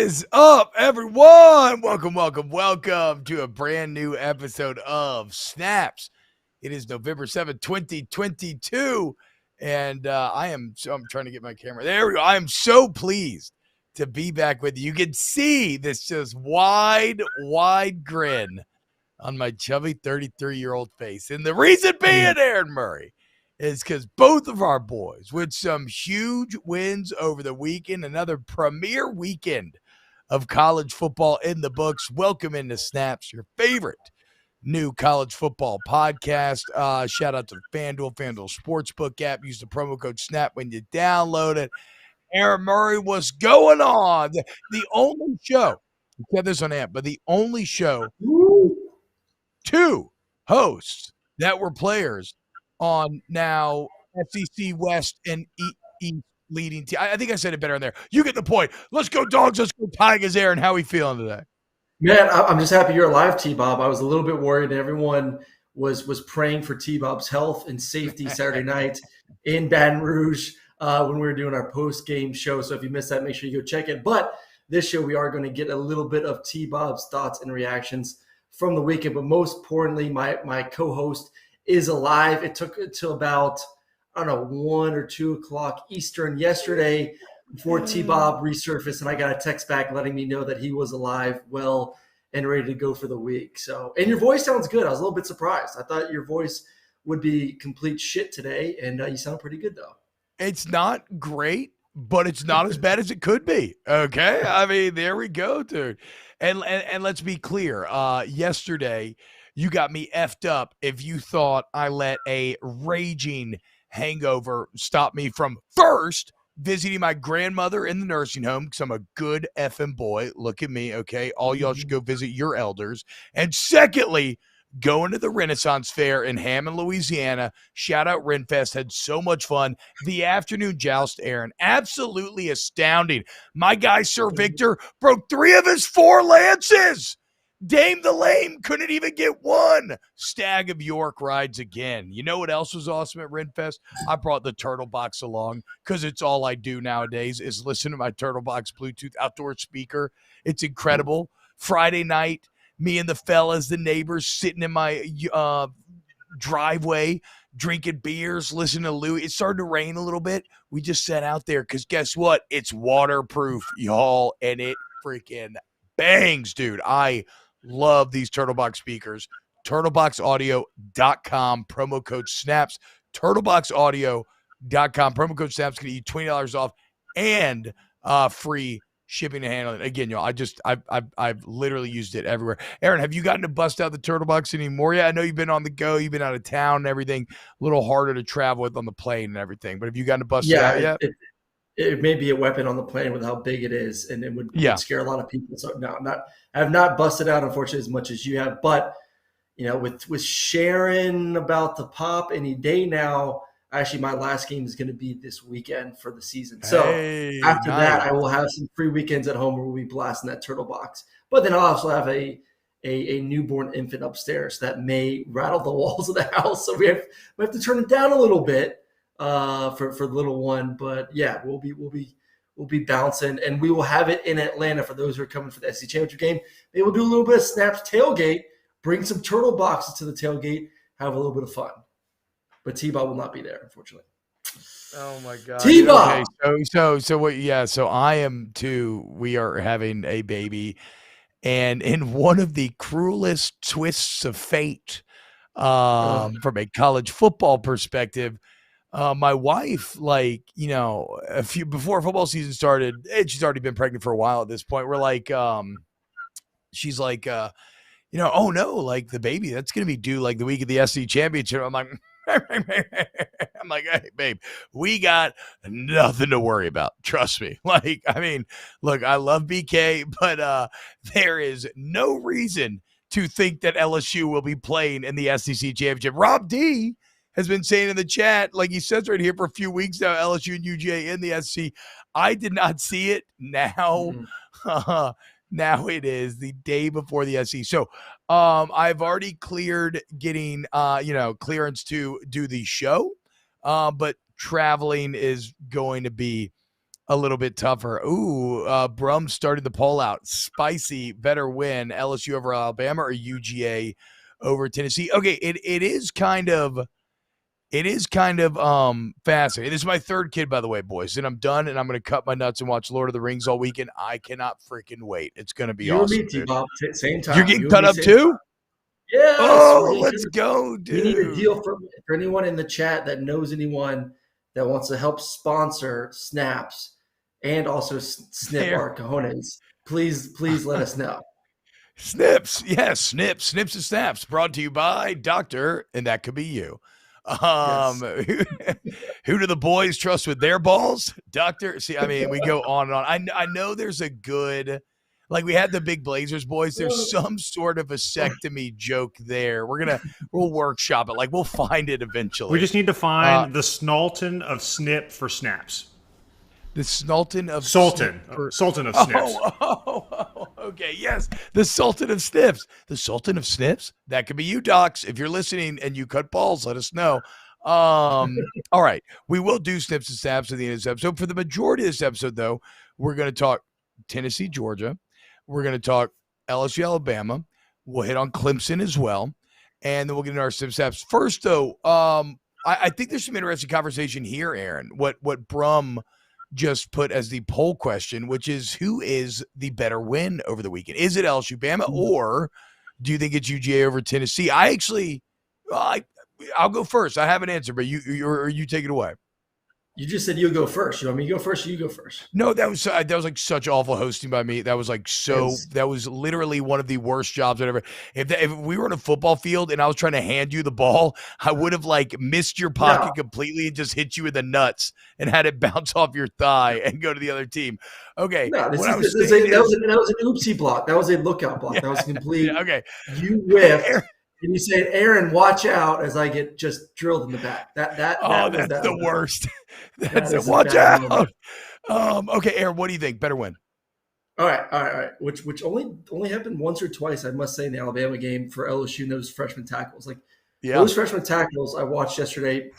is up, everyone? Welcome to a brand new episode of Snaps. It is November 7th, 2022, and I'm trying to get my camera. There we go. I am so pleased to be back with you. You can see this just wide grin on my chubby 33-year-old face. And the reason being, Aaron Murray, is because both of our boys, with some huge wins over the weekend, another premier weekend of college football in the books. Welcome into Snaps, your favorite new college football podcast. Shout out to FanDuel Sportsbook app. Use the promo code SNAP when you download it. Aaron Murray, what's going on? The only show, we said this on amp, but the only show, two hosts that were players on now SEC West and East leading team. I think I said it better on there. You get the point. Let's go Dogs. Let's go Tigers. Aaron, how are we feeling today? Man, I'm just happy you're alive, T-Bob. I was a little bit worried. Everyone was praying for T-Bob's health and safety Saturday night in Baton Rouge when we were doing our post-game show. So if you missed that, make sure you go check it. But this show, we are going to get a little bit of T-Bob's thoughts and reactions from the weekend. But most importantly, my co-host is alive. It took until about, 1 or 2 o'clock Eastern yesterday before T-Bob resurfaced, and I got a text back letting me know that he was alive, well, and ready to go for the week. So, and your voice sounds good. I was a little bit surprised. I thought your voice would be complete shit today, and you sound pretty good, though. It's not great, but it's not as bad as it could be. Okay? I mean, there we go, dude. And let's be clear. Yesterday, you got me effed up if you thought I let a raging hangover stop me from first visiting my grandmother in the nursing home because I'm a good effing boy. Look at me, okay? All y'all should go visit your elders. And secondly, going to the Renaissance Fair in Hammond, Louisiana. Shout out Renfest. Had so much fun. The afternoon joust, Aaron, absolutely astounding. My guy, Sir Victor, broke 3 of his 4 lances. Dame the Lame couldn't even get one. Stag of York rides again. You know what else was awesome at Renfest? I brought the Turtle Box along because it's all I do nowadays is listen to my Turtle Box Bluetooth outdoor speaker. It's incredible. Friday night, me and the fellas, the neighbors, sitting in my driveway, drinking beers, listening to Louis. It started to rain a little bit. We just sat out there because guess what? It's waterproof, y'all, and it freaking bangs, dude. I love these Turtlebox speakers. Turtleboxaudio.com, promo code SNAPS. Turtleboxaudio.com, promo code SNAPS, going to get you $20 off and free shipping and handling. Again, y'all, I've literally used it everywhere. Aaron, have you gotten to bust out the Turtlebox anymore? Yeah, I know you've been on the go. You've been out of town and everything. A little harder to travel with on the plane and everything. But have you gotten to bust it out yet? It may be a weapon on the plane with how big it is, and it would scare a lot of people. So no, I have not busted out, unfortunately, as much as you have. But with sharing about the pop any day now, actually, my last game is going to be this weekend for the season. So after that, I will have some free weekends at home where we'll be blasting that Turtle Box. But then I'll also have a newborn infant upstairs that may rattle the walls of the house. So we have to turn it down a little bit. For the little one, but yeah, we'll be bouncing, and we will have it in Atlanta for those who are coming for the SEC Championship game. Maybe we'll do a little bit of Snaps tailgate, bring some Turtle Boxes to the tailgate, have a little bit of fun. But T-Bob will not be there, unfortunately. Oh my God, T-Bob. Okay, so what? Yeah, so I am too. We are having a baby, and in one of the cruelest twists of fate, from a college football perspective. My wife, before football season started, and she's already been pregnant for a while at this point. We're like, she's like, oh no, like the baby that's gonna be due like the week of the SC championship. I'm like, hey babe, we got nothing to worry about. Trust me. Like, I mean, look, I love BK, but there is no reason to think that LSU will be playing in the SEC championship. Rob D has been saying in the chat, like he says right here, for a few weeks now, LSU and UGA in the SEC. I did not see it. Now, now it is the day before the SEC. So I've already cleared getting, clearance to do the show, but traveling is going to be a little bit tougher. Ooh, Brum started the poll out. Spicy, better win, LSU over Alabama or UGA over Tennessee? Okay, it is kind of fascinating. This is my third kid, by the way, boys, and I'm done, and I'm going to cut my nuts and watch Lord of the Rings all weekend. I cannot freaking wait. It's going to be you awesome, and me, T-Bob, same time. You're getting cut up too? Yes. Oh, let's go, dude. We need a deal for anyone in the chat that knows anyone that wants to help sponsor Snaps and also snip our cojones. Please let us know. Snips. Yes, Snips and Snaps, brought to you by Doctor, and that could be you. Yes. Who do the boys trust with their balls? Doctor. See, I mean, we go on and on. I know there's a good, like we had the big Blazers boys. There's some sort of vasectomy joke there. We'll workshop it. Like we'll find it eventually. We just need to find the Snalton of Snip for Snaps. The Snalton of Sultan. Sultan of Snips. Okay. Yes. The Sultan of Snips. The Sultan of Snips? That could be you, docs. If you're listening and you cut balls, let us know. All right. We will do Snips and Snaps at the end of this episode. For the majority of this episode, though, we're going to talk Tennessee, Georgia. We're going to talk LSU, Alabama. We'll hit on Clemson as well. And then we'll get into our Snips and Snaps. First, though, I think there's some interesting conversation here, Aaron. What Brum just put as the poll question, which is who is the better win over the weekend? Is it LSU Bama, or do you think it's UGA over Tennessee? I'll go first. I have an answer, but you take it away. You just said you'll go first. You want me to go first? Or you go first. No, that was like such awful hosting by me. That was like that was literally one of the worst jobs I've ever. If we were in a football field and I was trying to hand you the ball, I would have like missed your pocket completely and just hit you in the nuts and had it bounce off your thigh and go to the other team. Okay. No, that was an oopsie block. That was a lookout block. That was complete. Okay. You whiffed. And you say, Aaron, watch out as I get just drilled in the back. That's the worst. Watch out. Okay, Aaron, what do you think? Better win. All right. Which only happened once or twice, I must say, in the Alabama game for LSU and those freshman tackles. Those freshman tackles I watched yesterday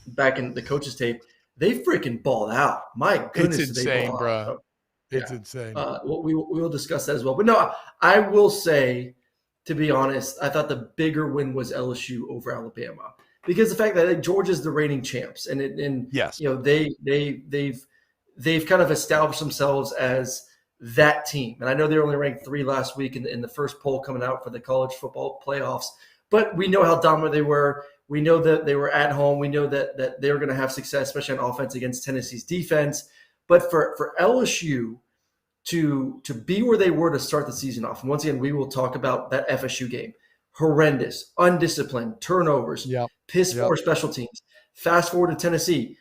back in the coach's tape, they freaking balled out. My goodness, it's insane, bro. So, it's insane. We will discuss that as well. But no, I will say, to be honest, I thought the bigger win was LSU over Alabama because the fact that Georgia's the reigning champs, and yes, you know they've kind of established themselves as that team. And I know they were only ranked 3 last week in the first poll coming out for the college football playoffs, but we know how dominant they were. We know that they were at home. We know that they were going to have success, especially on offense against Tennessee's defense. But for LSU to be where they were to start the season off. And once again, we will talk about that FSU game. Horrendous, undisciplined, turnovers, piss poor special teams. Fast forward to Tennessee,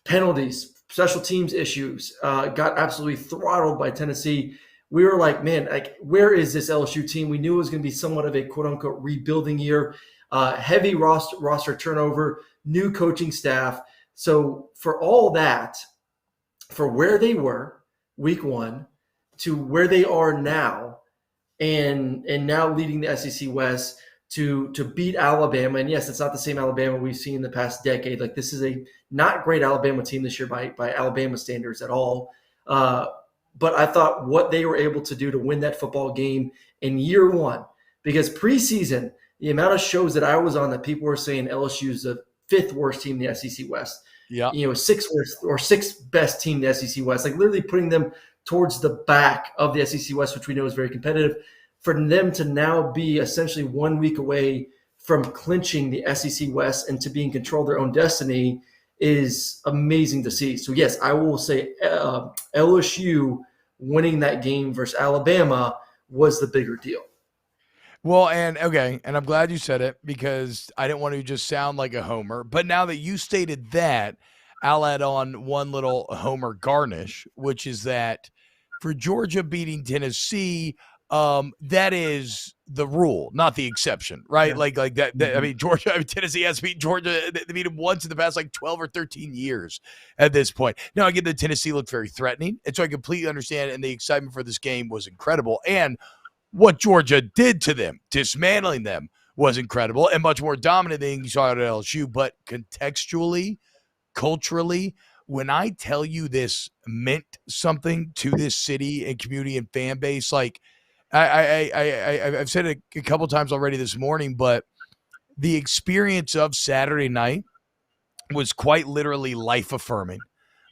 penalties, special teams issues, got absolutely throttled by Tennessee. We were like, man, where is this LSU team? We knew it was going to be somewhat of a quote-unquote rebuilding year, heavy roster turnover, new coaching staff. So for all that, for where they were week 1, to where they are now, and now leading the SEC West to beat Alabama. And yes, it's not the same Alabama we've seen in the past decade. Like, this is a not great Alabama team this year by Alabama standards at all. But I thought what they were able to do to win that football game in year 1, because preseason, the amount of shows that I was on that people were saying LSU is the 5th worst team in the SEC West. Yeah, 6th worst or 6th best team in the SEC West, like literally putting them towards the back of the SEC West, which we know is very competitive. For them to now be essentially 1 week away from clinching the SEC West and to be in control of their own destiny is amazing to see. So yes, I will say LSU winning that game versus Alabama was the bigger deal. Well, and I'm glad you said it because I didn't want to just sound like a homer. But now that you stated that, I'll add on one little homer garnish, which is that for Georgia beating Tennessee, that is the rule, not the exception, right? Yeah. Like that. I mean, Tennessee has beat Georgia. They beat them once in the past 12 or 13 years at this point. Now, again, the Tennessee looked very threatening, and so I completely understand. And the excitement for this game was incredible, and what Georgia did to them, dismantling them, was incredible and much more dominant than you saw at LSU. But contextually, culturally, when I tell you this meant something to this city and community and fan base, like I've said it a couple times already this morning, but the experience of Saturday night was quite literally life affirming.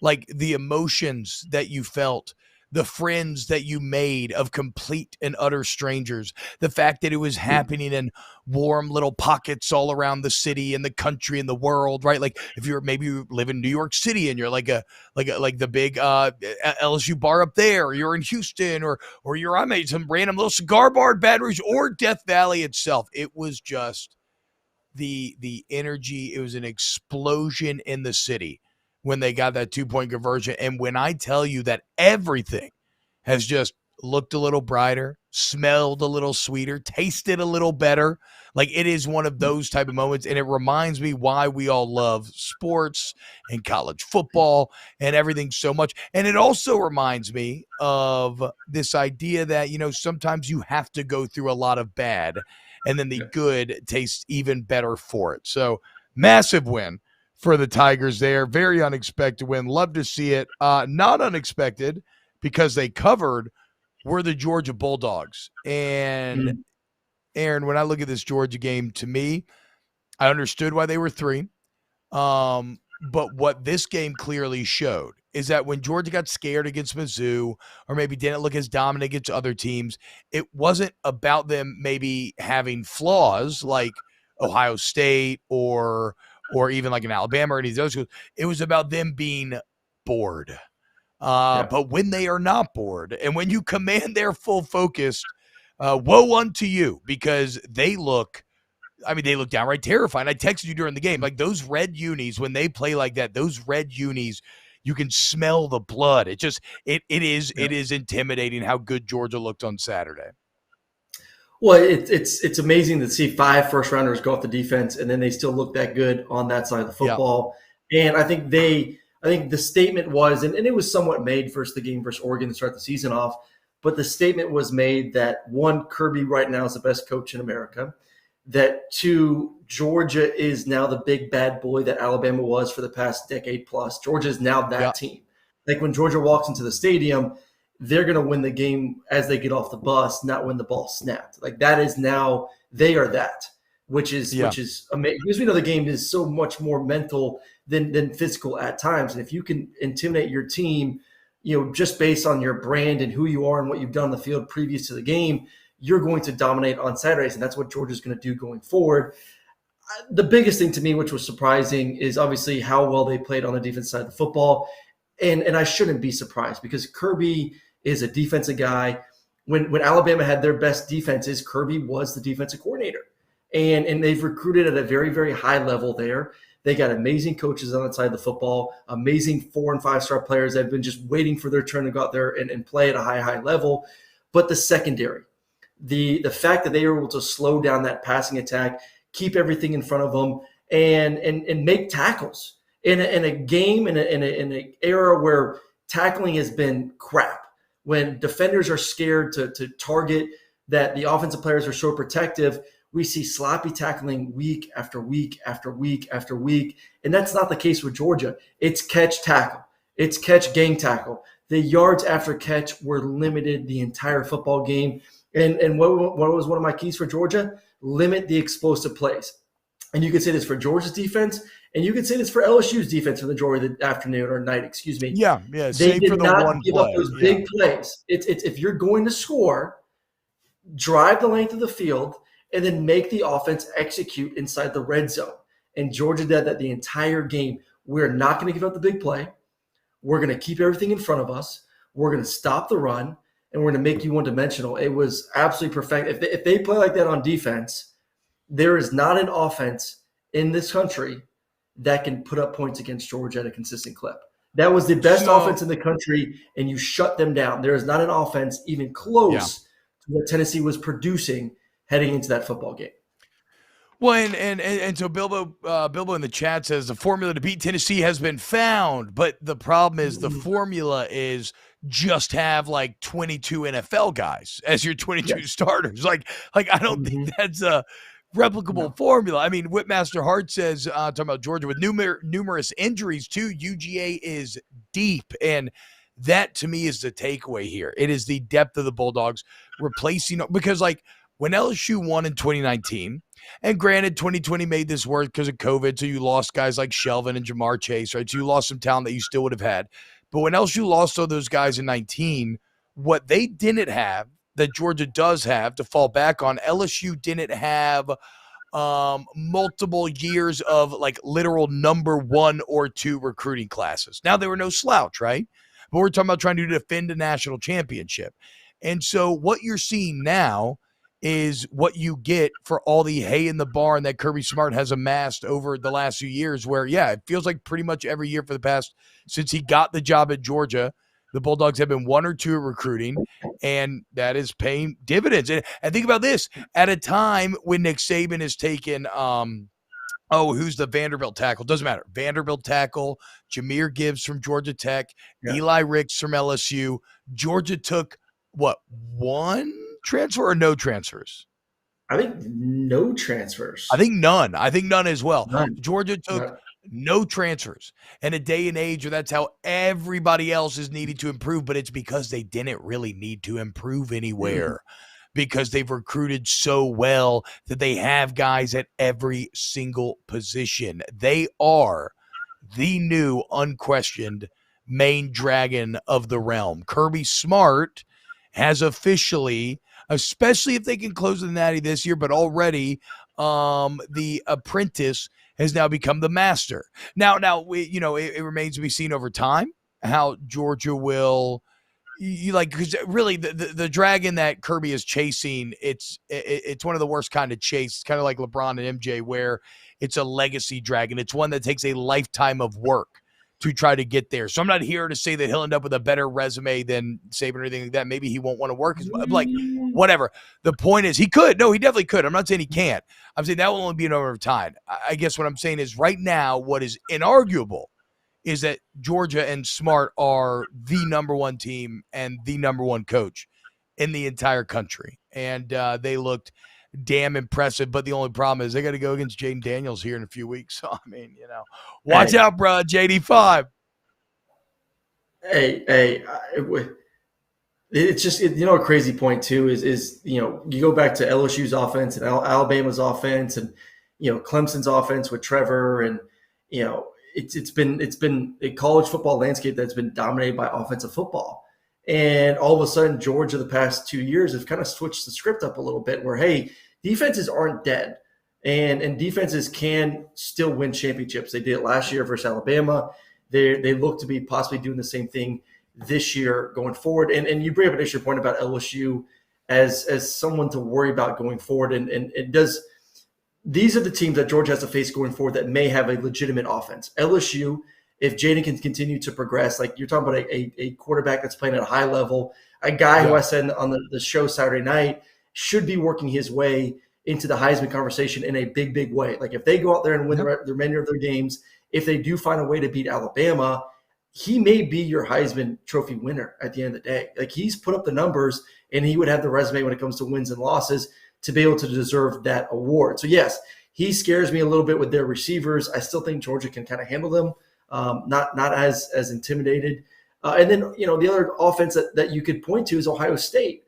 Like the emotions that you felt, the friends that you made of complete and utter strangers, the fact that it was happening in warm little pockets all around the city and the country and the world, right? Like if you're maybe you live in New York City and you're like the big LSU bar up there, or you're in Houston, or you're on some random little cigar bar in Baton Rouge or Death Valley itself. It was just the energy. It was an explosion in the city when they got that 2-point conversion. And when I tell you that everything has just looked a little brighter, smelled a little sweeter, tasted a little better, like it is one of those type of moments. And it reminds me why we all love sports and college football and everything so much. And it also reminds me of this idea that, sometimes you have to go through a lot of bad, and then the good tastes even better for it. So massive win for the Tigers there. Very unexpected win. Love to see it. Not unexpected, because they covered, were the Georgia Bulldogs. And Aaron, when I look at this Georgia game, to me, I understood why they were 3. But what this game clearly showed is that when Georgia got scared against Mizzou, or maybe didn't look as dominant against other teams, it wasn't about them maybe having flaws like Ohio State or even like an Alabama or any of those schools. It was about them being bored. But when they are not bored, and when you command their full focus, woe unto you, because they look downright terrifying. I texted you during the game, like those red unis, when they play like that, those red unis, you can smell the blood. It is intimidating how good Georgia looked on Saturday. Well, it's amazing to see 5 first-rounders go off the defense, and then they still look that good on that side of the football. Yeah. And I think the statement was, and it was somewhat made the game versus Oregon to start the season off, but the statement was made that 1, Kirby right now is the best coach in America. That 2, Georgia is now the big bad boy that Alabama was for the past decade plus. Georgia is now that team. Like when Georgia walks into the stadium, they're going to win the game as they get off the bus, not when the ball snapped. Like that is now, they are that, which is amazing. Because we know the game is so much more mental than physical at times. And if you can intimidate your team, just based on your brand and who you are and what you've done on the field previous to the game, you're going to dominate on Saturdays, and that's what Georgia's going to do going forward. The biggest thing to me, which was surprising, is obviously how well they played on the defense side of the football. And I shouldn't be surprised, because Kirby is a defensive guy. When Alabama had their best defenses, Kirby was the defensive coordinator. And they've recruited at a very, very high level there. They got amazing coaches on that side of the football, amazing 4- and 5-star players that have been just waiting for their turn to go out there and play at a high, high level. But the secondary, the fact that they were able to slow down that passing attack, keep everything in front of them, and make tackles in a game, in an era where tackling has been crap, when defenders are scared to target, that the offensive players are so protective, we see sloppy tackling week after week after week after week. And that's not the case with Georgia. It's catch tackle. It's catch gang tackle. The yards after catch were limited the entire football game. And what was one of my keys for Georgia? Limit the explosive plays. And you could say this for Georgia's defense, and you could say this for LSU's defense for the majority of the afternoon or night, excuse me. Yeah. They did not give up those big plays. It's if you're going to score, drive the length of the field, and then make the offense execute inside the red zone. And Georgia did that the entire game. We're not going to give up the big play. We're going to keep everything in front of us. We're going to stop the run, and we're going to make you one-dimensional. It was absolutely perfect. If they play like that on defense, there is not an offense in this country that can put up points against Georgia at a consistent clip. That was the best offense in the country, and you shut them down. There is not an offense even close to what Tennessee was producing heading into that football game. Well, and so Bilbo in the chat says the formula to beat Tennessee has been found, but the problem is the formula is just have like 22 NFL guys as your 22 starters. Like I don't think that's replicable formula. I mean, Whipmaster Hart says, talking about Georgia, with numerous injuries too, UGA is deep. And that to me is the takeaway here. It is the depth of the Bulldogs replacing, because like when LSU won in 2019, and granted 2020 made this work because of COVID, so you lost guys like Shelvin and Jamar Chase, right? So you lost some talent that you still would have had. But when LSU lost all those guys in 19, what they didn't have that Georgia does have to fall back on, LSU didn't have multiple years of like literal number 1 or 2 recruiting classes. Now, they were no slouch, right? But we're talking about trying to defend a national championship. And so what you're seeing now is what you get for all the hay in the barn that Kirby Smart has amassed over the last few years, where, yeah, it feels like pretty much every year for the past, since he got the job at Georgia, the Bulldogs have been 1 or 2 recruiting, and that is paying dividends. And think about this, at a time when Nick Saban has taken, who's the Vanderbilt tackle? Doesn't matter. Vanderbilt tackle, Jahmyr Gibbs from Georgia Tech, Eli Ricks from LSU. Georgia took, 1 transfer or no transfers? I think no transfers. I think none. As well. None. Georgia took no transfers in a day and age where that's how everybody else is needing to improve, but it's because they didn't really need to improve anywhere because they've recruited so well that they have guys at every single position. They are the new unquestioned main dragon of the realm. Kirby Smart has officially, especially if they can close the Natty this year, but already the apprentice has now become the master. Now, it remains to be seen over time how Georgia will, because really the dragon that Kirby is chasing, it's one of the worst kind of chase. It's kind of like LeBron and MJ, where it's a legacy dragon. It's one that takes a lifetime of work to try to get there. So I'm not here to say that he'll end up with a better resume than Saban or anything like that. Maybe he won't want to work as much. Like, whatever. The point is, he could. No, he definitely could. I'm not saying he can't. I'm saying that will only be an over time. I guess what I'm saying is right now, what is inarguable is that Georgia and Smart are the number 1 team and the number 1 coach in the entire country. And they looked damn impressive, but the only problem is they got to go against Jaden Daniels here in a few weeks. So, I mean, watch out, bro, JD5. It's just, a crazy point too is you go back to LSU's offense and Alabama's offense and, Clemson's offense with Trevor, and, it's been a college football landscape that's been dominated by offensive football. And all of a sudden, Georgia the past 2 years have kind of switched the script up a little bit where, hey, defenses aren't dead. And defenses can still win championships. They did it last year versus Alabama. They look to be possibly doing the same thing this year going forward. And you bring up an issue point about LSU as someone to worry about going forward. And it does – these are the teams that Georgia has to face going forward that may have a legitimate offense. LSU – if Jaden can continue to progress, like you're talking about a quarterback that's playing at a high level, a guy who I said on the show Saturday night should be working his way into the Heisman conversation in a big, big way. Like if they go out there and win the remainder of their games, if they do find a way to beat Alabama, he may be your Heisman Trophy winner at the end of the day. Like he's put up the numbers and he would have the resume when it comes to wins and losses to be able to deserve that award. So yes, he scares me a little bit with their receivers. I still think Georgia can kind of handle them. Not as intimidated. And then, the other offense that you could point to is Ohio State.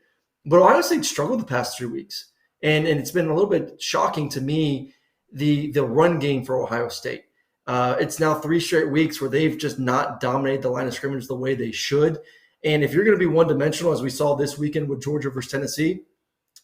But Ohio State struggled the past 3 weeks. And it's been a little bit shocking to me, the run game for Ohio State. It's now 3 straight weeks where they've just not dominated the line of scrimmage the way they should. And if you're going to be one-dimensional, as we saw this weekend with Georgia versus Tennessee,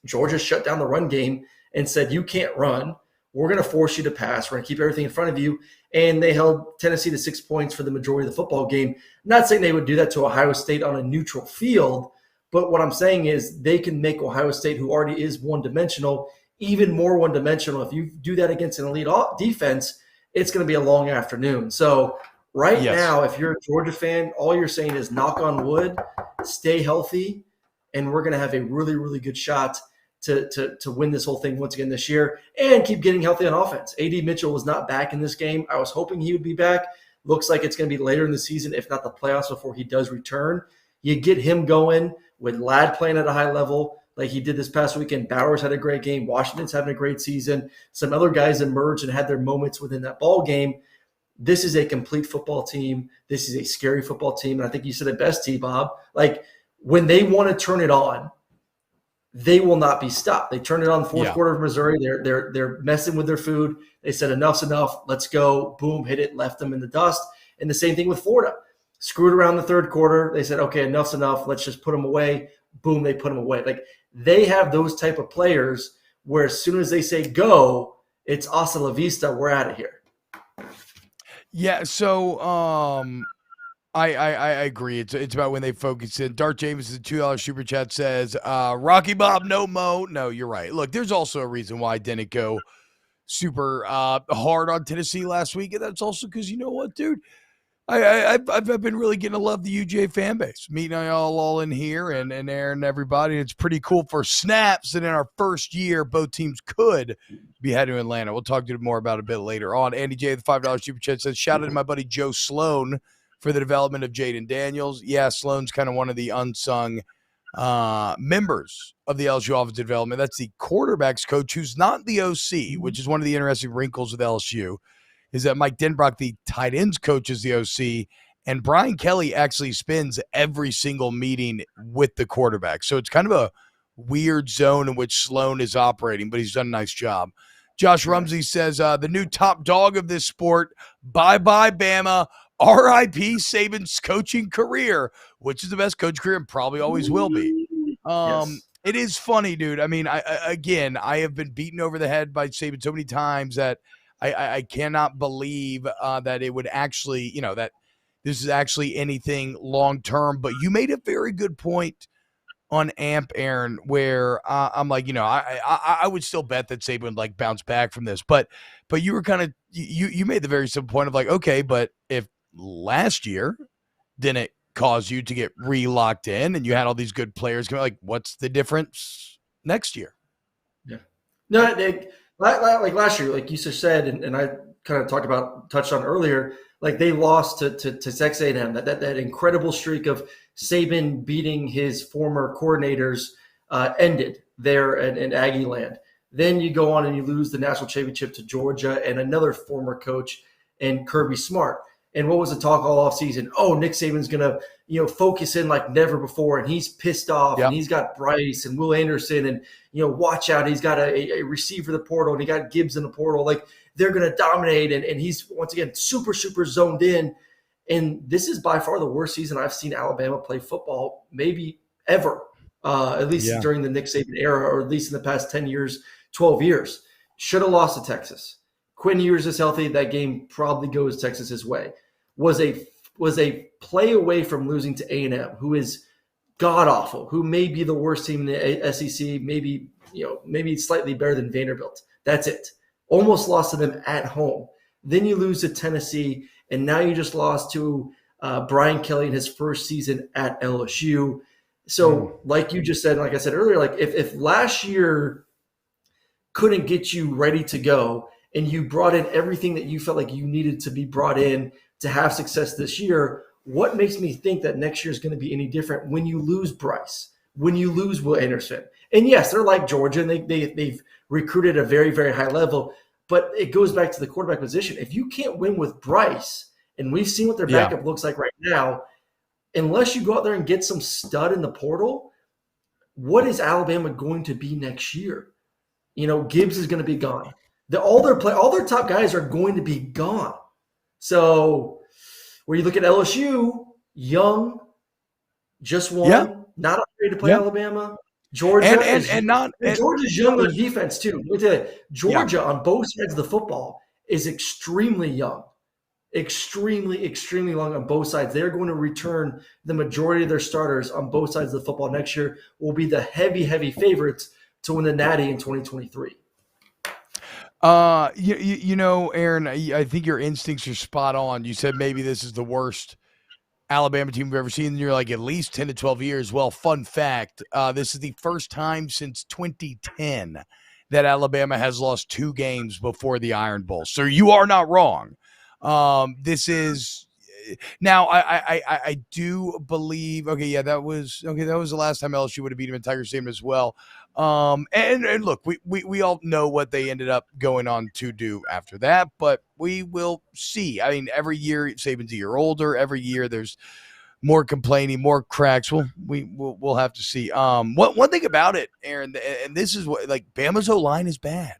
Georgia shut down the run game and said, you can't run. We're going to force you to pass. We're going to keep everything in front of you. And they held Tennessee to 6 points for the majority of the football game. Not saying they would do that to Ohio State on a neutral field, but what I'm saying is they can make Ohio State, who already is one-dimensional, even more one-dimensional. If you do that against an elite defense, it's going to be a long afternoon. So now, if you're a Georgia fan, all you're saying is knock on wood, stay healthy, and we're going to have a really, really good shot to win this whole thing once again this year and keep getting healthy on offense. A.D. Mitchell was not back in this game. I was hoping he would be back. Looks like it's going to be later in the season, if not the playoffs, before he does return. You get him going with Ladd playing at a high level, like he did this past weekend. Bowers had a great game. Washington's having a great season. Some other guys emerged and had their moments within that ball game. This is a complete football team. This is a scary football team. And I think you said it best, T-Bob. Like, when they want to turn it on, they will not be stopped. They turned it on the fourth quarter of Missouri. They're messing with their food. They said, enough's enough. Let's go. Boom, hit it, left them in the dust. And the same thing with Florida. Screwed around the third quarter. They said, okay, enough's enough. Let's just put them away. Boom, they put them away. Like, they have those type of players where as soon as they say go, it's hasta la vista. We're out of here. Yeah, so I agree. It's about when they focus in. Dart Jameson, $2 super chat says, Rocky Bob, no mo. No, you're right. Look, there's also a reason why I didn't go super hard on Tennessee last week, and that's also because, you know what, dude? I've been really getting to love the UJ fan base, meeting y'all all in here and Aaron and everybody. It's pretty cool for Snaps, and in our first year, both teams could be heading to Atlanta. We'll talk to you more about it a bit later on. Andy J, the $5 super chat says, shout out to my buddy Joe Sloan for the development of Jaden Daniels. Yeah, Sloan's kind of one of the unsung members of the LSU offensive development. That's the quarterback's coach who's not the OC, which is one of the interesting wrinkles with LSU, is that Mike Denbrock, the tight ends coach, is the OC, and Brian Kelly actually spends every single meeting with the quarterback. So it's kind of a weird zone in which Sloan is operating, but he's done a nice job. Josh Rumsey says, the new top dog of this sport, bye-bye Bama, R.I.P. Saban's coaching career, which is the best coach career and probably always will be. Yes. It is funny, dude. I mean, I have been beaten over the head by Saban so many times that I cannot believe that it would actually, that this is actually anything long-term. But you made a very good point on AMP, Aaron, where I'm like, I would still bet that Saban would like bounce back from this. But you were kind of, you made the very simple point of like, okay, but if last year didn't cause you to get re-locked in and you had all these good players, like, what's the difference next year? Yeah. No, like last year, like you just said, and I kind of touched on earlier, like they lost to Texas A&M, that incredible streak of Saban beating his former coordinators ended there in Aggie land. Then you go on and you lose the national championship to Georgia and another former coach and Kirby Smart. And what was the talk all off season? Oh, Nick Saban's going to, focus in like never before. And he's pissed off. Yep. And he's got Bryce and Will Anderson and, watch out. He's got a receiver the portal and he got Gibbs in the portal. Like they're going to dominate. And he's once again, super, super zoned in. And this is by far the worst season I've seen Alabama play football, maybe ever, at least during the Nick Saban era, or at least in the past 10 years, 12 years. Should have lost to Texas. Quinn Ewers is healthy. That game probably goes Texas's way. Was a play away from losing to A&M, who is god awful, who may be the worst team in the SEC, maybe slightly better than Vanderbilt. That's it. Almost lost to them at home. Then you lose to Tennessee, and now you just lost to Brian Kelly in his first season at LSU. So, like you just said, like I said earlier, like if last year couldn't get you ready to go, and you brought in everything that you felt like you needed to be brought in to have success this year, what makes me think that next year is going to be any different when you lose Bryce, when you lose Will Anderson? And yes, they're like Georgia, and they've recruited at a very, very high level, but it goes back to the quarterback position. If you can't win with Bryce, and we've seen what their backup looks like right now, unless you go out there and get some stud in the portal, what is Alabama going to be next year? Gibbs is going to be gone. All their top guys are going to be gone. So where you look at LSU, young, just won, not afraid to play Alabama. Georgia Georgia's young on defense too. Let me tell you, Georgia on both sides of the football is extremely young, extremely, extremely young on both sides. They're going to return the majority of their starters on both sides of the football next year. Will be the heavy, heavy favorites to win the Natty in 2023. Aaron, I think your instincts are spot on. You said maybe this is the worst Alabama team we've ever seen. And you're like, at least 10 to 12 years. Well, fun fact, this is the first time since 2010 that Alabama has lost 2 games before the Iron Bowl. So you are not wrong. This is now I do believe. Okay, yeah, that was the last time LSU would have beat him in Tiger Stadium as well. And look, we all know what they ended up going on to do after that, but we will see. I mean, every year Saban's a year older. Every year there's more complaining, more cracks. We'll have to see. One thing about it, Aaron, and this is what, like, Bama's O-line is bad.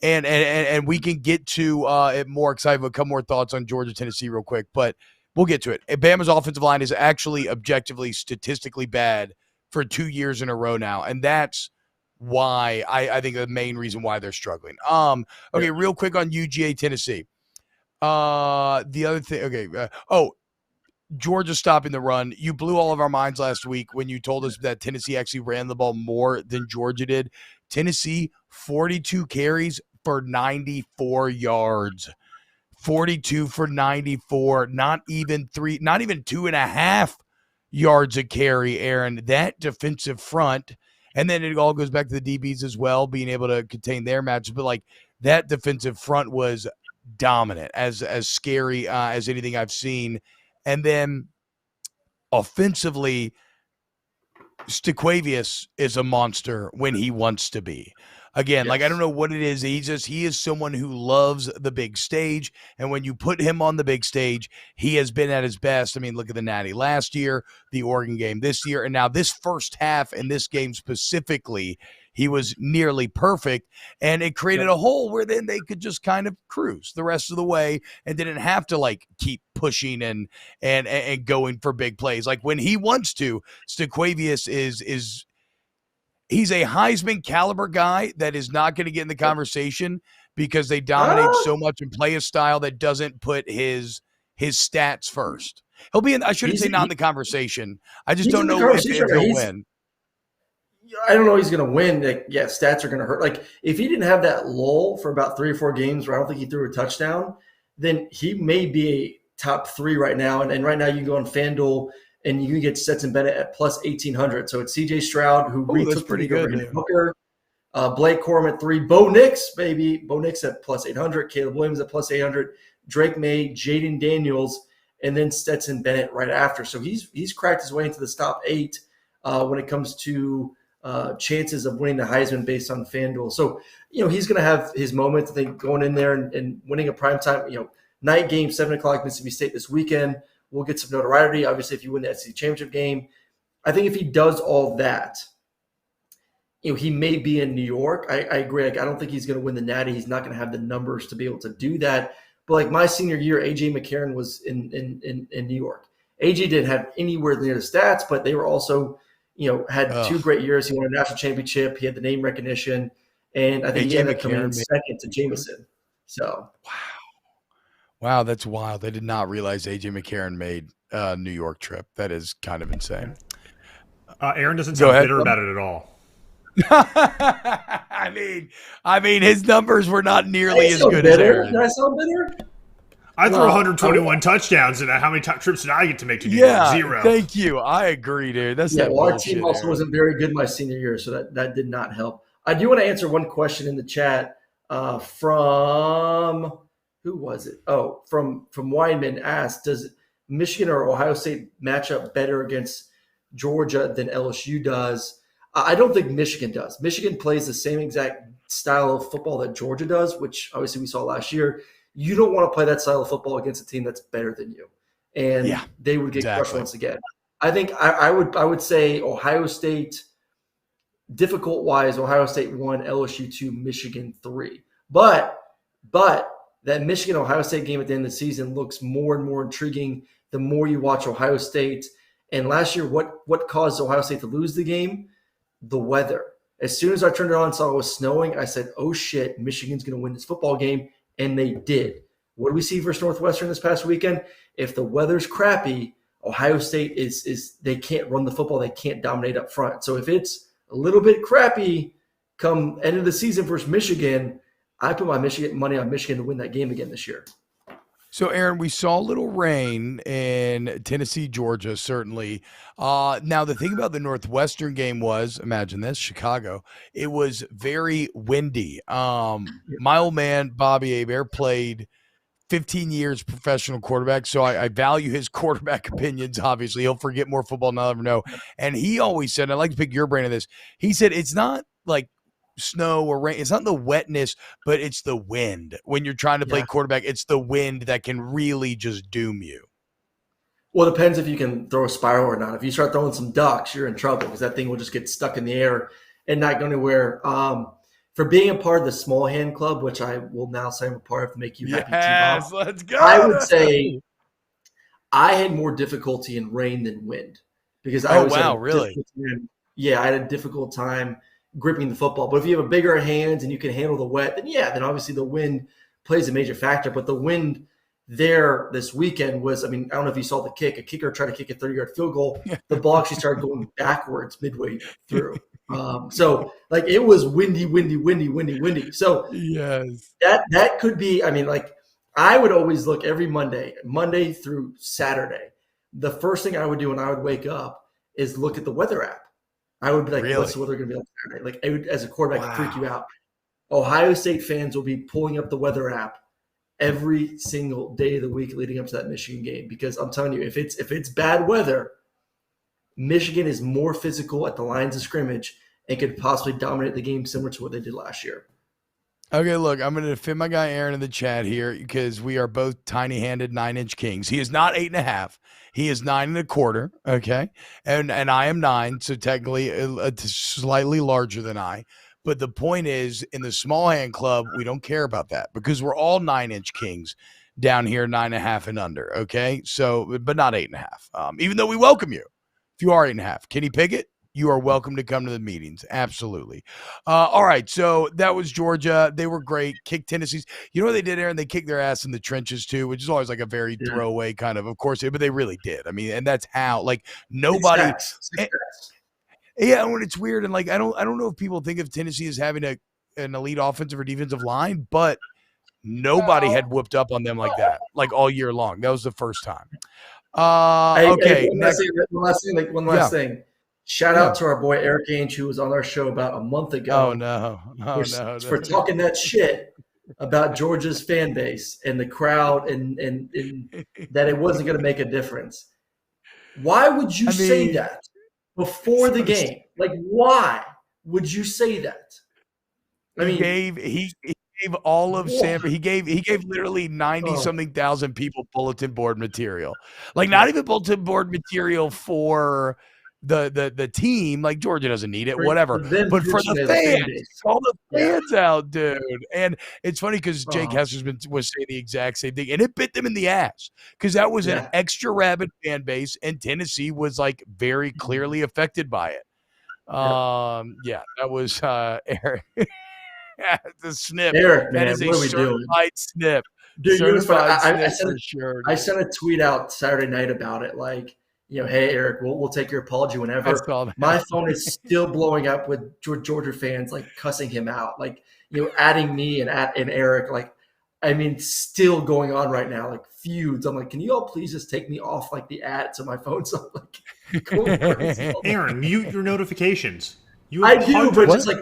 And we can get to it more excited. A couple more thoughts on Georgia, Tennessee real quick, but we'll get to it. Bama's offensive line is actually objectively, statistically bad for 2 years in a row now, and that's why I think the main reason why they're struggling. Okay, real quick on UGA, Tennessee. The other thing, okay. Georgia stopping the run. You blew all of our minds last week when you told us that Tennessee actually ran the ball more than Georgia did. Tennessee, 42 carries for 94 yards. 42 for 94, not even 2.5 yards a carry, Aaron. That defensive front, and then it all goes back to the DBs as well, being able to contain their matches. But like, that defensive front was dominant, as scary as anything I've seen. And then offensively, Stequavius is a monster when he wants to be. Again, like, I don't know what it is. He is someone who loves the big stage. And when you put him on the big stage, he has been at his best. I mean, look at the Natty last year, the Oregon game this year, and now this first half in this game specifically, he was nearly perfect. And it created a hole where then they could just kind of cruise the rest of the way and didn't have to, like, keep pushing and going for big plays. Like, when he wants to, Stequavius is he's a Heisman caliber guy that is not going to get in the conversation because they dominate so much and play a style that doesn't put his stats first. He'll be in, I shouldn't say not in the conversation. I just don't know if he'll win. I don't know he's going to win. Like, yeah, stats are going to hurt. Like, if he didn't have that lull for about 3 or 4 games where I don't think he threw a touchdown, then he may be a top 3 right now. And right now you go on FanDuel and you can get Stetson Bennett at plus 1,800. So it's CJ Stroud, who retook pretty good. Hendon Hooker, Blake Corum at 3, Bo Nix, baby. Bo Nix at plus 800, Caleb Williams at plus 800, Drake May, Jaden Daniels, and then Stetson Bennett right after. So he's cracked his way into the top 8 when it comes to chances of winning the Heisman based on FanDuel. So, he's going to have his moment, I think, going in there and winning a primetime, night game, 7 o'clock, Mississippi State this weekend. We'll get some notoriety. Obviously, if you win the SEC championship game, I think if he does all that, he may be in New York. I agree. Like, I don't think he's going to win the Natty. He's not going to have the numbers to be able to do that. But like my senior year, A.J. McCarron was in New York. A.J. didn't have anywhere near the stats, but they were also, had 2 great years. He won a national championship. He had the name recognition. And I think he ended up coming in second to Jameson. So, Wow, that's wild. I did not realize A.J. McCarron made a New York trip. That is kind of insane. Aaron doesn't sound bitter about it at all. I mean, his numbers were not nearly as good as Aaron. Did I sound bitter? I threw 121 touchdowns, and how many trips did I get to make to New York? 0. Thank you. I agree, dude. That's our team also wasn't very good my senior year, so that did not help. I do want to answer one question in the chat from who was it? Oh, from Weinman asked, does Michigan or Ohio State match up better against Georgia than LSU does? I don't think Michigan does. Michigan plays the same exact style of football that Georgia does, which obviously we saw last year. You don't want to play that style of football against a team that's better than you. And they would get crushed once again. I think I would say Ohio State, difficult-wise, Ohio State 1, LSU 2, Michigan 3. But that Michigan-Ohio State game at the end of the season looks more and more intriguing the more you watch Ohio State. And last year, what caused Ohio State to lose the game? The weather. As soon as I turned it on and saw it was snowing, I said, oh, shit, Michigan's going to win this football game. And they did. What do we see versus Northwestern this past weekend? If the weather's crappy, Ohio State is they can't run the football. They can't dominate up front. So if it's a little bit crappy come end of the season versus Michigan, I put my money on Michigan to win that game again this year. So, Aaron, we saw a little rain in Tennessee, Georgia, certainly. Now, the thing about the Northwestern game was, imagine this, Chicago, it was very windy. My old man, Bobby Hebert, played 15 years professional quarterback, so I value his quarterback opinions. Obviously, he'll forget more football than I'll ever know. And he always said, and I'd like to pick your brain on this, he said it's not like snow or rain. It's not the wetness, but it's the wind. When you're trying to play quarterback, it's the wind that can really just doom you. Well, it depends if you can throw a spiral or not. If you start throwing some ducks, you're in trouble because that thing will just get stuck in the air and not go anywhere. For being a part of the small hand club, which I will now say I'm a part of to make you happy, Yes, let's go. I would say I had more difficulty in rain than wind because I really? Yeah, I had a difficult time gripping the football. But if you have a bigger hands and you can handle the wet, then obviously the wind plays a major factor. But the wind there this weekend was, I don't know if you saw the kick. A kicker tried to kick a 30-yard field goal. The ball actually started going backwards midway through. So like it was windy. So yes, that could be, I would always look every Monday through Saturday. The first thing I would do when I would wake up is look at the weather app. I would be like, what's the weather going to be like Saturday? Like, it would, as a quarterback, it'd freak you out. Ohio State fans will be pulling up the weather app every single day of the week leading up to that Michigan game. Because I'm telling you, if it's bad weather, Michigan is more physical at the lines of scrimmage and could possibly dominate the game similar to what they did last year. Okay, look, I'm going to defend my guy Aaron in the chat here because we are both tiny-handed 9-inch kings. He is not 8.5. He is 9.25. Okay, and I am 9, so technically slightly larger than I. But the point is, in the small hand club, we don't care about that because we're all 9-inch kings down here, 9.5 and under. Okay, so but not 8.5. Even though we welcome you if you are 8.5. Kenny Pickett, you are welcome to come to the meetings. Absolutely. All right. So that was Georgia. They were great. Kicked Tennessee's. You know what they did, Aaron? They kicked their ass in the trenches too, which is always like a very throwaway kind of course, but they really did. And that's how, like, nobody. Yeah, when it's weird. And like, I don't know if people think of Tennessee as having an elite offensive or defensive line, but nobody had whooped up on them like that, like all year long. That was the first time. Okay. One last thing. Shout out to our boy Eric Ainge, who was on our show about a month ago. For talking that shit about Georgia's fan base and the crowd and that it wasn't going to make a difference. Why would you say that before the game? Like, why would you say that? He gave all of Sanford. He gave literally 90-something thousand people bulletin board material. Like, not even bulletin board material for the team. Like, Georgia doesn't need it, whatever. But for the fans, all the fans out, dude. And it's funny because Jake Hesserman was saying the exact same thing, and it bit them in the ass because that was an extra rabid fan base, and Tennessee was like very clearly affected by it. That was Eric. The snip. Eric, that is a certified snip. Dude, I sent a tweet out Saturday night about it. Like, hey, Eric, we'll take your apology whenever. My phone is still blowing up with Georgia fans, like, cussing him out. Like, adding me and Eric. Like, still going on right now, like feuds. I'm like, can you all please just take me off like the ad so my phone's up? Like, cool. Aaron, mute your notifications. I do, but just like,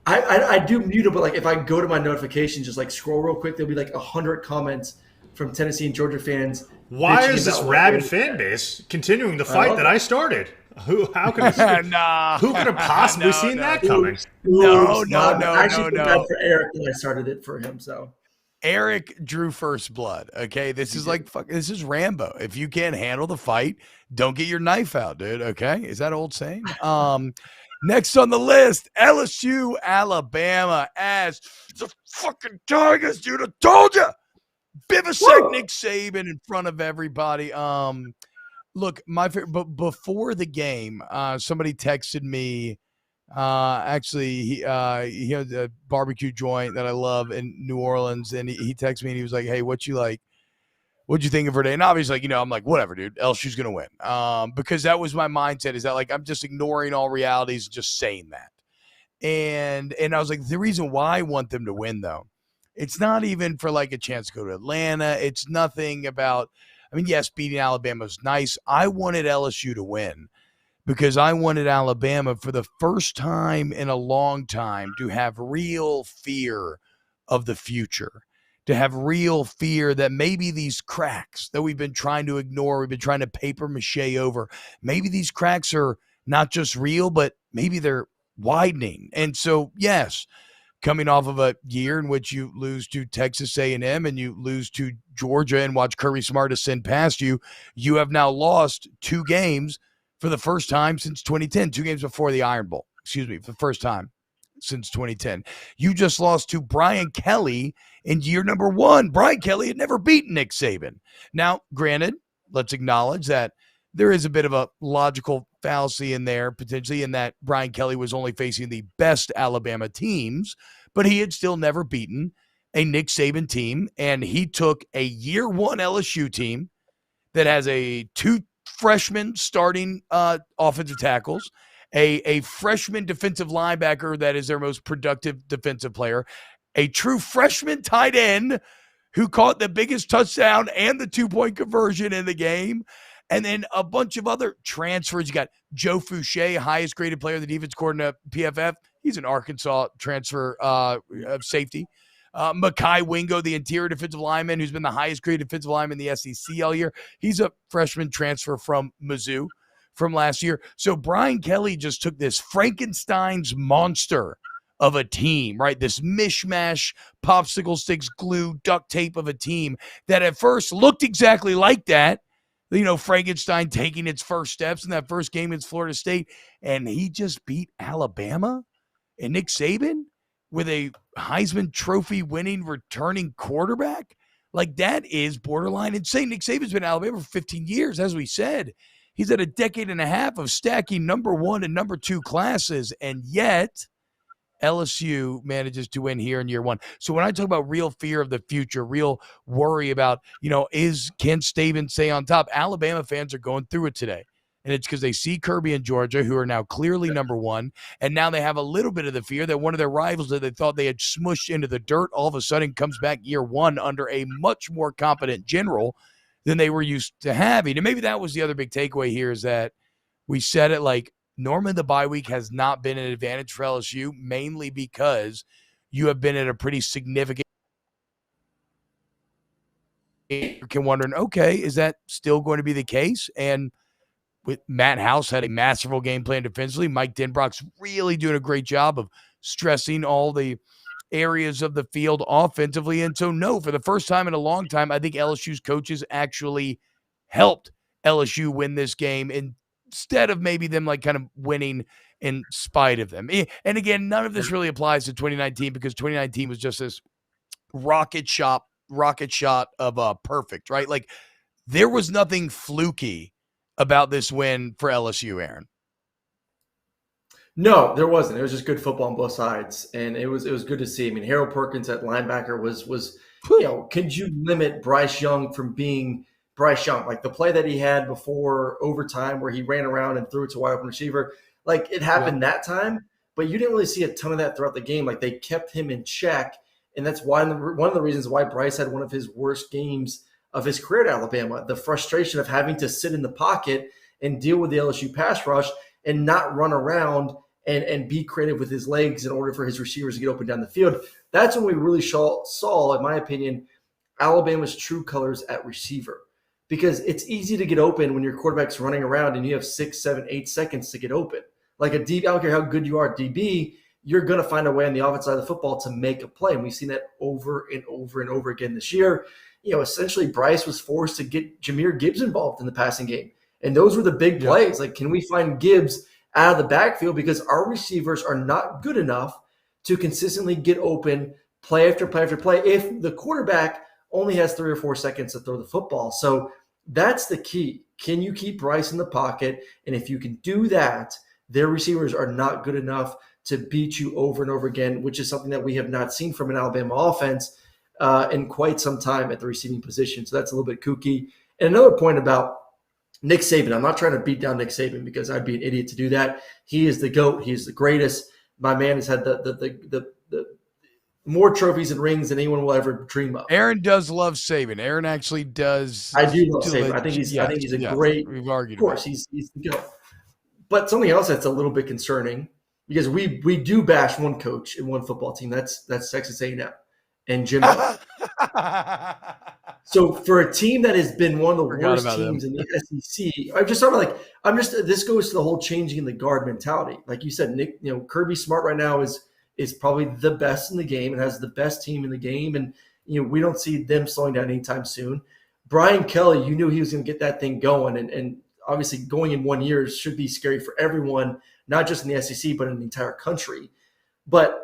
I do mute it, but like if I go to my notifications, just like scroll real quick, there'll be like 100 comments from Tennessee and Georgia fans. Why is this rabid fan base continuing the fight that I started? Who could have possibly seen that coming? No. For Eric, and I started it for him. So Eric drew first blood. Okay, this is Rambo. If you can't handle the fight, don't get your knife out, dude. Okay, is that old saying? Next on the list, LSU, Alabama as the fucking Tigers, dude. I told you. Vivisect Nick Saban in front of everybody. Look, my favorite, but before the game, somebody texted me. Actually, he has a barbecue joint that I love in New Orleans, and he texted me and he was like, "Hey, what'd you think of her day?" And obviously, like, I'm like, whatever, dude. LSU's gonna win. Because that was my mindset. Is that like I'm just ignoring all realities, and just saying that. And I was like, the reason why I want them to win, though, it's not even for like a chance to go to Atlanta. It's nothing about. Yes, beating Alabama was nice. I wanted LSU to win because I wanted Alabama for the first time in a long time to have real fear of the future. to have real fear that maybe these cracks that we've been trying to ignore, we've been trying to paper mache over, maybe these cracks are not just real, but maybe they're widening. And so, yes, coming off of a year in which you lose to Texas A&M and you lose to Georgia and watch Kirby Smart ascend past you, you have now lost 2 games for the first time since 2010, 2 games before the Iron Bowl. For the first time since 2010. You just lost to Brian Kelly in year number 1. Brian Kelly had never beaten Nick Saban. Now, granted, let's acknowledge that there is a bit of a logical fallacy in there, potentially, in that Brian Kelly was only facing the best Alabama teams, but he had still never beaten a Nick Saban team, and he took a year 1 LSU team that has 2 freshmen starting offensive tackles, a freshman defensive linebacker that is their most productive defensive player, a true freshman tight end who caught the biggest touchdown and the 2-point conversion in the game, and then a bunch of other transfers. You got Joe Fouché, highest graded player, the defense coordinator at PFF. He's an Arkansas transfer safety. Mekhi Wingo, the interior defensive lineman, who's been the highest graded defensive lineman in the SEC all year. He's a freshman transfer from Mizzou from last year. So Brian Kelly just took this Frankenstein's monster of a team, right? This mishmash, popsicle sticks, glue, duct tape of a team that at first looked exactly like that. Frankenstein taking its first steps in that first game against Florida State, and he just beat Alabama and Nick Saban with a Heisman Trophy winning returning quarterback. Like, that is borderline insane. Nick Saban's been in Alabama for 15 years, as we said. He's had a decade and a half of stacking number 1 and number 2 classes, and yet LSU manages to win here in year 1. So when I talk about real fear of the future, real worry about, can Saban stay on top? Alabama fans are going through it today. And it's because they see Kirby and Georgia, who are now clearly number 1. And now they have a little bit of the fear that one of their rivals that they thought they had smushed into the dirt all of a sudden comes back year 1 under a much more competent general than they were used to having. And maybe that was the other big takeaway here, is that we said it, like, normally the bye week has not been an advantage for LSU, mainly because you have been at a pretty significant. You can wonder, okay, is that still going to be the case? And with Matt House had a masterful game plan defensively. Mike Denbrock's really doing a great job of stressing all the areas of the field offensively. And so, no, for the first time in a long time, I think LSU's coaches actually helped LSU win this game instead of maybe them like kind of winning in spite of them. And again, none of this really applies to 2019 because 2019 was just this rocket shot of perfect, right? Like, there was nothing fluky about this win for LSU, Aaron. No, there wasn't. It was just good football on both sides, and it was good to see. I mean, Harold Perkins at linebacker was could you limit Bryce Young from being Bryce Young? Like the play that he had before overtime where he ran around and threw it to a wide open receiver, like it happened that time, but you didn't really see a ton of that throughout the game. Like they kept him in check, and that's why one of the reasons why Bryce had one of his worst games of his career at Alabama. The frustration of having to sit in the pocket and deal with the LSU pass rush and not run around and be creative with his legs in order for his receivers to get open down the field. That's when we really saw, in my opinion, Alabama's true colors at receiver. Because it's easy to get open when your quarterback's running around and you have 6, 7, 8 seconds to get open. Like a DB, I don't care how good you are at DB, you're going to find a way on the offense side of the football to make a play. And we've seen that over and over and over again this year. Essentially Bryce was forced to get Jahmyr Gibbs involved in the passing game. And those were the big plays. Like, can we find Gibbs out of the backfield because our receivers are not good enough to consistently get open play after play after play if the quarterback only has 3 or 4 seconds to throw the football. So that's the key. Can you keep Bryce in the pocket? And if you can do that, their receivers are not good enough to beat you over and over again, which is something that we have not seen from an Alabama offense in quite some time at the receiving position. So that's a little bit kooky. And another point about Nick Saban. I'm not trying to beat down Nick Saban because I'd be an idiot to do that. He is the GOAT. He is the greatest. My man has had the more trophies and rings than anyone will ever dream of. Aaron does love Saban. Aaron actually does. I do love Saban. I think he's a great. We've argued. Of course, he's the GOAT. But something else that's a little bit concerning because we do bash one coach and one football team. That's Texas A&M and Jim. So for a team that has been one of the worst teams in the SEC, this goes to the whole changing the guard mentality. Like you said, Nick, Kirby Smart right now is probably the best in the game and has the best team in the game. And, we don't see them slowing down anytime soon. Brian Kelly, you knew he was going to get that thing going. And obviously going in 1 year should be scary for everyone, not just in the SEC, but in the entire country. But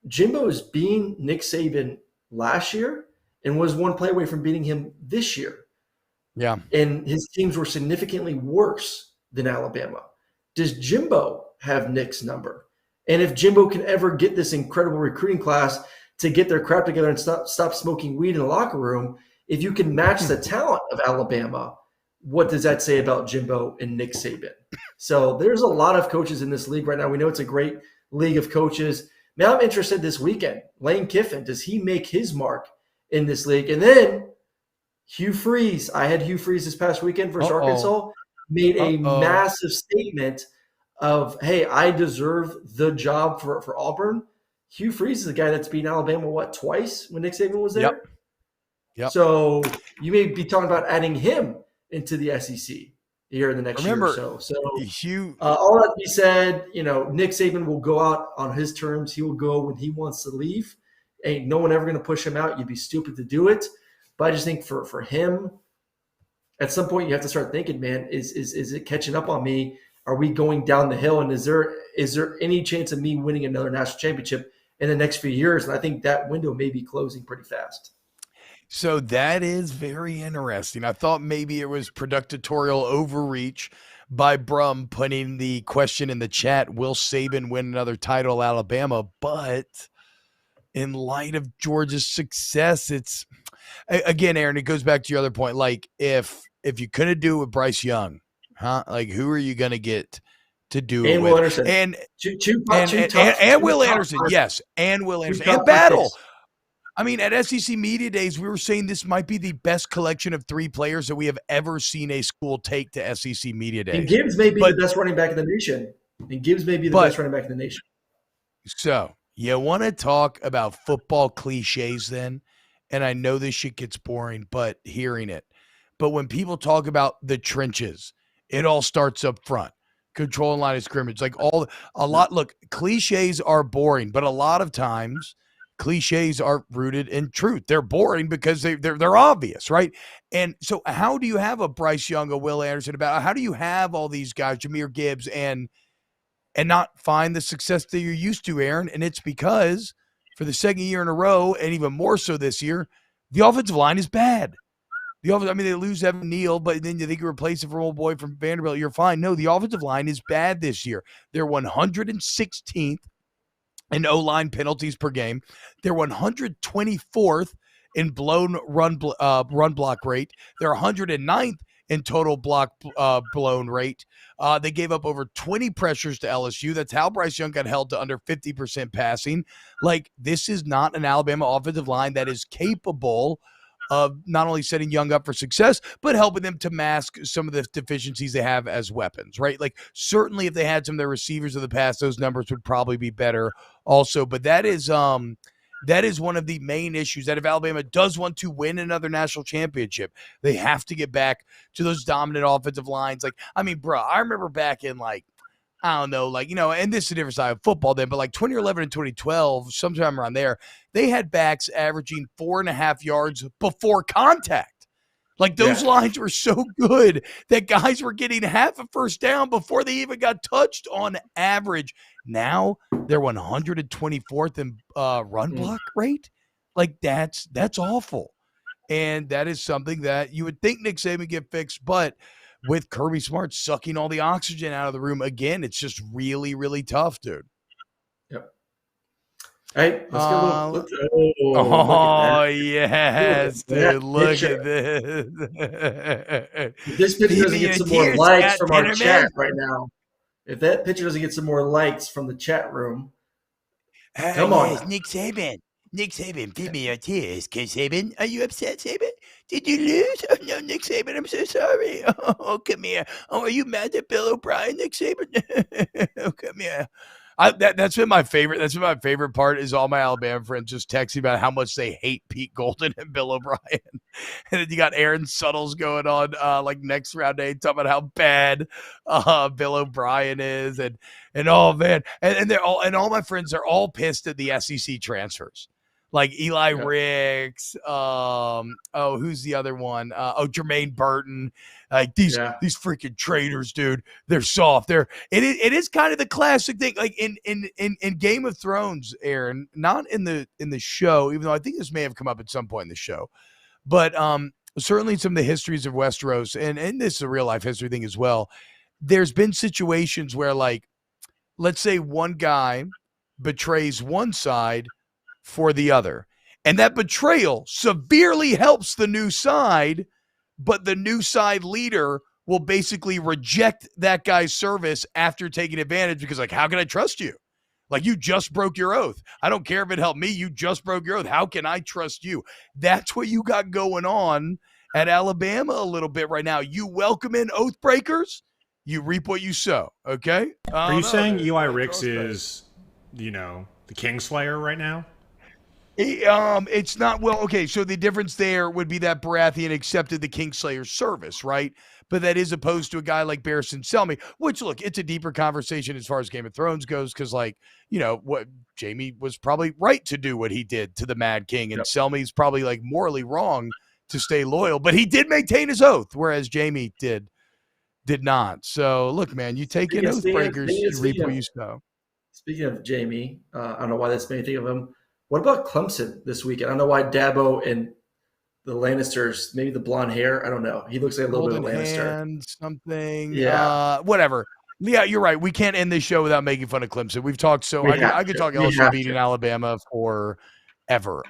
Jimbo's beating Nick Saban last year and was one play away from beating him this year. Yeah. And his teams were significantly worse than Alabama. Does Jimbo have Nick's number? And if Jimbo can ever get this incredible recruiting class to get their crap together and stop smoking weed in the locker room, if you can match the talent of Alabama, what does that say about Jimbo and Nick Saban? So there's a lot of coaches in this league right now. We know it's a great league of coaches. Now I'm interested this weekend. Lane Kiffin, does he make his mark in this league? And then Hugh Freeze. I had Hugh Freeze this past weekend versus Arkansas. Made a massive statement of, hey, I deserve the job for Auburn. Hugh Freeze is the guy that's beaten Alabama, twice when Nick Saban was there? Yep. So you may be talking about adding him into the SEC here in the next year or so. So all that to be said, Nick Saban will go out on his terms. He will go when he wants to leave. Ain't no one ever going to push him out. You'd be stupid to do it. But I just think for him, at some point you have to start thinking, man, is it catching up on me? Are we going down the hill? And is there any chance of me winning another national championship in the next few years? And I think that window may be closing pretty fast. So that is very interesting. I thought maybe it was productorial overreach by Brum putting the question in the chat, will Saban win another title at Alabama? But in light of Georgia's success, it's, again, Aaron, it goes back to your other point. Like, if you couldn't do it with Bryce Young, like, who are you going to get to do it with? Anderson. And Will Anderson, yes. And Will Anderson. And Battle. I mean, at SEC Media Days, we were saying this might be the best collection of 3 players that we have ever seen a school take to SEC Media Days. And Gibbs may be the best running back in the nation. Best running back in the nation. So, you want to talk about football cliches then? And I know this shit gets boring, but hearing it. But when people talk about the trenches, it all starts up front. Controlling line of scrimmage. Look, cliches are boring, but a lot of times cliches are rooted in truth. They're boring because they're obvious, right? And so how do you have a Bryce Young, a Will Anderson, how do you have all these guys, Jahmyr Gibbs, and not find the success that you're used to, Aaron? And it's because for the second year in a row, and even more so this year, the offensive line is bad. They lose Evan Neal, but then you think you replace it for old boy from Vanderbilt, you're fine. No, the offensive line is bad this year. They're 116th in O-line penalties per game. They're 124th in blown run block rate. They're 109th in total block blown rate. They gave up over 20 pressures to LSU. That's how Bryce Young got held to under 50% passing. Like, this is not an Alabama offensive line that is capable of not only setting Young up for success, but helping them to mask some of the deficiencies they have as weapons, right? Like, certainly if they had some of their receivers of the past, those numbers would probably be better also. But that is one of the main issues, that if Alabama does want to win another national championship, they have to get back to those dominant offensive lines. Like, I mean, bro, I remember back in and this is a different side of football then, but like 2011 and 2012, sometime around there, they had backs averaging 4.5 yards before contact. Like, those lines were so good that guys were getting half a first down before they even got touched on average. Now they're 124th in run block rate. Like, that's awful. And that is something that you would think Nick Saban get fixed, but with Kirby Smart sucking all the oxygen out of the room again, it's just really, really tough, dude. Yep. Hey, let's go. Yes, dude. Look at this. This picture doesn't get some more likes from our chat right now. If that picture doesn't get some more likes from the chat room, come on. Yes, Nick Saban. Nick Saban, give me your tears. Saban, are you upset, Saban? Did you lose? Oh, no, Nick Saban, I'm so sorry. Oh, come here. Oh, are you mad at Bill O'Brien, Nick Saban? Oh, come here. That's been my favorite. That's been my favorite part is all my Alabama friends just texting about how much they hate Pete Golden and Bill O'Brien. And then you got Aaron Suttles going on like next round day talking about how bad Bill O'Brien is and oh man. And they're all my friends are all pissed at the SEC transfers. Like Eli Ricks, who's the other one? Jermaine Burton. Like these freaking traitors, dude. They're soft. It is kind of the classic thing. Like in Game of Thrones, Aaron, not in the show, even though I think this may have come up at some point in the show, but certainly some of the histories of Westeros, and this is a real life history thing as well. There's been situations where, like, let's say one guy betrays one side for the other. And that betrayal severely helps the new side, but the new side leader will basically reject that guy's service after taking advantage because, like, how can I trust you? Like, you just broke your oath. I don't care if it helped me. You just broke your oath. How can I trust you? That's what you got going on at Alabama a little bit right now. You welcome in oath breakers, you reap what you sow, okay? Are you saying Eli Ricks is, the Kingslayer right now? It's not, well, okay, so the difference there would be that Baratheon accepted the Kingslayer service, right? But that is opposed to a guy like Barristan Selmy, which, look, it's a deeper conversation as far as Game of Thrones goes, because, like, what Jaime was probably right to do what he did to the Mad King, and Selmy's probably, like, morally wrong to stay loyal, but he did maintain his oath, whereas Jaime did not. So, look, man, you take in oath breakers, you reap what you sow. Speaking of Jaime, I don't know why that's made me think of him. What about Clemson this weekend? I don't know why Dabo and the Lannisters, maybe the blonde hair. I don't know. He looks like a little bit of Lannister. Something. Yeah. Whatever. Yeah, you're right. We can't end this show without making fun of Clemson. We've talked I could talk LSU beating Alabama forever.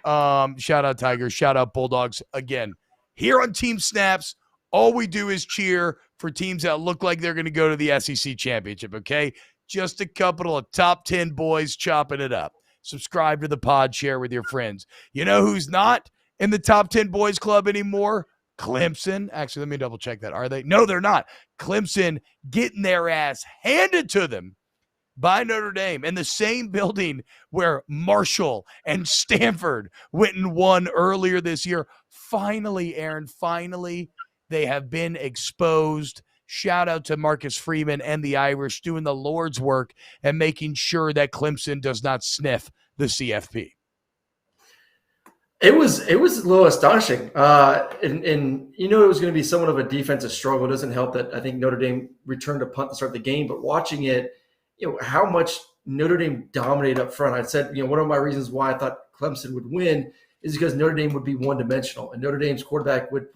Shout out Tigers. Shout out Bulldogs. Again, here on Team Snaps, all we do is cheer for teams that look like they're going to go to the SEC championship, okay? Just a couple of top 10 boys chopping it up. Subscribe to the pod, share with your friends. You know who's not in the top 10 boys club anymore? Clemson. Actually, let me double check that. Are they? No, they're not. Clemson getting their ass handed to them by Notre Dame in the same building where Marshall and Stanford went and won earlier this year. Finally, Aaron, they have been exposed. Shout out to Marcus Freeman and the Irish doing the Lord's work and making sure that Clemson does not sniff the CFP. It was a little astonishing. And it was going to be somewhat of a defensive struggle. It doesn't help that I think Notre Dame returned a punt to start the game, but watching it, how much Notre Dame dominated up front. I said, one of my reasons why I thought Clemson would win is because Notre Dame would be one-dimensional, and Notre Dame's quarterback would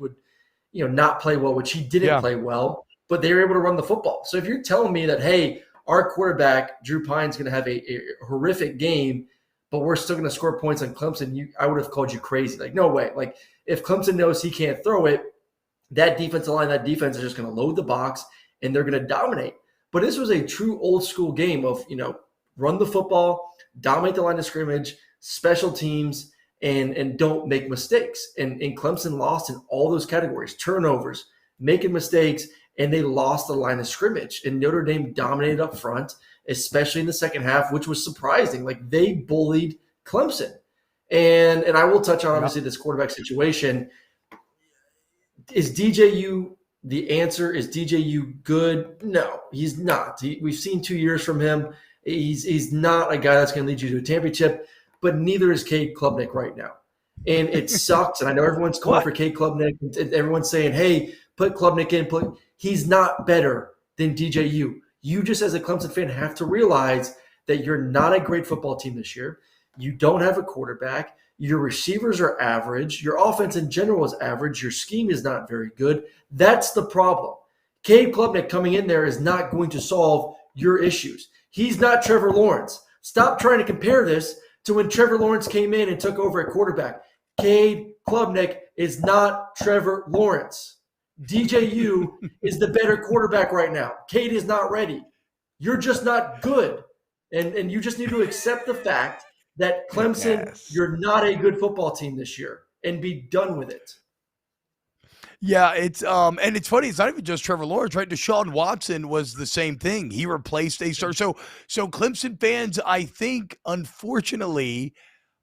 not play well, which he didn't play well. But they were able to run the football. So if you're telling me that, hey, our quarterback, Drew Pine's going to have a horrific game, but we're still going to score points on Clemson, I would have called you crazy. Like, no way. Like, if Clemson knows he can't throw it, that defensive line, that defense is just going to load the box, and they're going to dominate. But this was a true old-school game of, run the football, dominate the line of scrimmage, special teams, and don't make mistakes. And Clemson lost in all those categories, turnovers, making mistakes, and they lost the line of scrimmage. And Notre Dame dominated up front, especially in the second half, which was surprising. Like, they bullied Clemson. And I will touch on, obviously, this quarterback situation. Is DJU the answer? Is DJU good? No, he's not. We've seen 2 years from him. He's not a guy that's going to lead you to a championship, but neither is Cade Klubnik right now. And it sucks. And I know everyone's calling for Cade Klubnik. And everyone's saying, hey, put Klubnik in. He's not better than DJU. You just, as a Clemson fan, have to realize that you're not a great football team this year. You don't have a quarterback. Your receivers are average. Your offense in general is average. Your scheme is not very good. That's the problem. Cade Klubnik coming in there is not going to solve your issues. He's not Trevor Lawrence. Stop trying to compare this to when Trevor Lawrence came in and took over at quarterback. Cade Klubnik is not Trevor Lawrence. DJU is the better quarterback right now. Cade is not ready. You're just not good. And you just need to accept the fact that Clemson, you're not a good football team this year, and be done with it. Yeah, it's and it's funny. It's not even just Trevor Lawrence, right? Deshaun Watson was the same thing. He replaced a star. So Clemson fans, I think, unfortunately,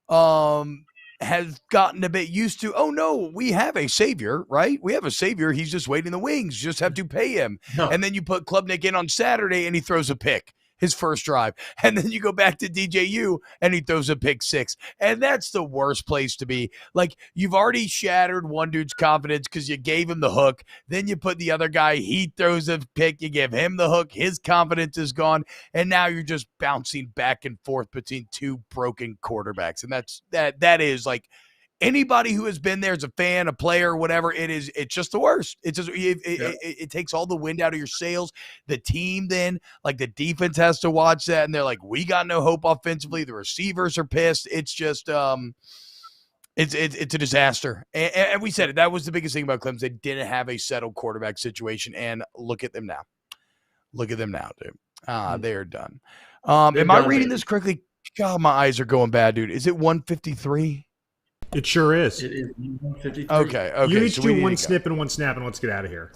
has gotten a bit used to, oh no, we have a savior, right? We have a savior. He's just waiting in the wings. You just have to pay him. No. And then you put Klubnik in on Saturday and he throws a pick, his first drive. And then you go back to DJU and he throws a pick 6. And that's the worst place to be. Like, you've already shattered one dude's confidence because you gave him the hook. Then you put the other guy, he throws a pick, you give him the hook, his confidence is gone. And now you're just bouncing back and forth between two broken quarterbacks. And that is like, anybody who has been there as a fan, a player, whatever, it's just the worst. It's just it takes all the wind out of your sails. The team then, like, the defense has to watch that, and they're like, we got no hope offensively. The receivers are pissed. It's just it's a disaster. And we said it. That was the biggest thing about Clemson. They didn't have a settled quarterback situation, and look at them now. Look at them now, dude. They are done. Am I reading this correctly? God, my eyes are going bad, dude. Is it 153? It sure is. It is 153. Okay. You each do one snip and one snap, and let's get out of here.